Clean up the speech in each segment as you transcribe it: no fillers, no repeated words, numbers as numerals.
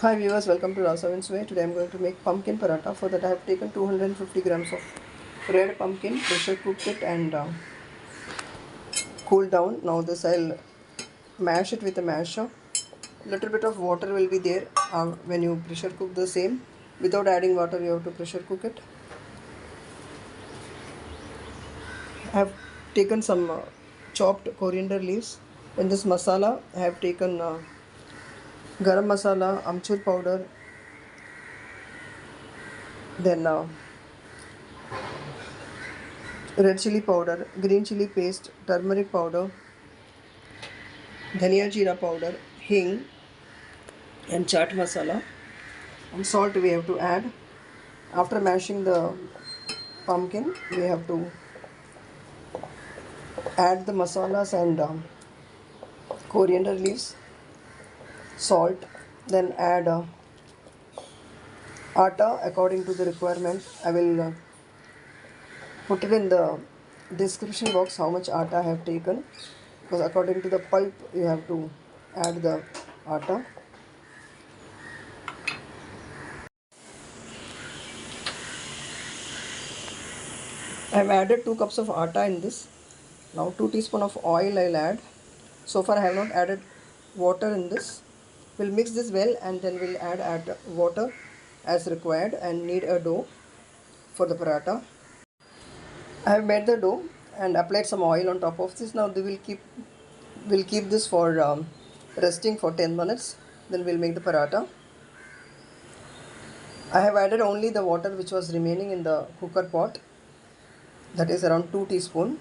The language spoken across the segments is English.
Hi viewers, welcome to Rasavinsuvai. Today I am going to make pumpkin paratha. For that I have taken 250 grams of red pumpkin, pressure cooked it and cooled down. Now this I'll mash it with a masher. Little bit of water will be there when you pressure cook the same. Without adding water you have to pressure cook it. I have taken some chopped coriander leaves. In this masala I have taken garam masala, amchur powder, then red chilli powder, green chilli paste, turmeric powder, Dhania Jeera Powder, Hing and Chat Masala, and salt we have to add. After mashing the pumpkin we have to add the masalas and coriander leaves, salt, then add atta according to the requirement. I will put it in the description box how much atta I have taken, because according to the pulp you have to add the atta. I have added 2 cups of atta in this. Now 2 teaspoons of oil I'll add. So far I have not added water in this. We'll mix this well and then we'll add water as required and knead a dough for the paratha. I have made the dough and applied some oil on top of this. Now we'll keep this for resting for 10 minutes. Then we'll make the paratha. I have added only the water which was remaining in the cooker pot. That is around 2 teaspoons.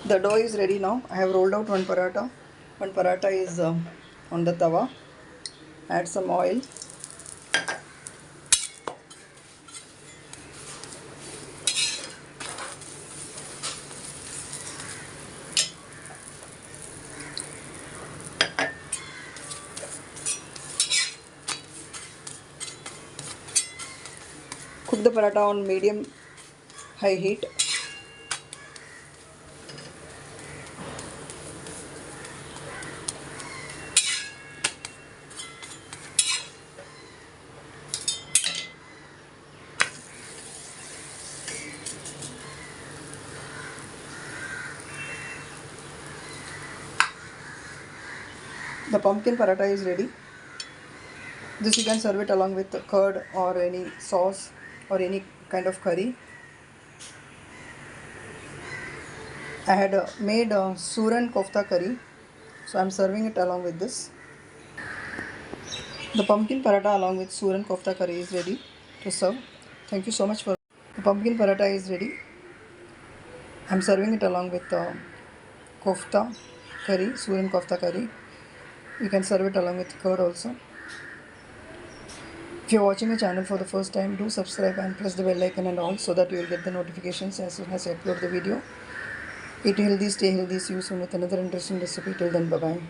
The dough is ready now. I have rolled out one paratha. One paratha is on the tawa. Add some oil. Cook the paratha on medium high heat. The pumpkin paratha is ready. This you can serve it along with curd or any sauce or any kind of curry. I had made Suran Kofta Curry, so I am serving it along with this. The pumpkin paratha along with Suran Kofta Curry is ready to serve. Thank you so much for. The pumpkin paratha is ready. I am serving it along with kofta curry, Suran Kofta Curry. You can serve it along with curd also. If you are watching my channel for the first time, do subscribe and press the bell icon and all so that you will get the notifications as soon as I upload the video. Eat healthy, stay healthy. See you soon with another interesting recipe. Till then, bye bye.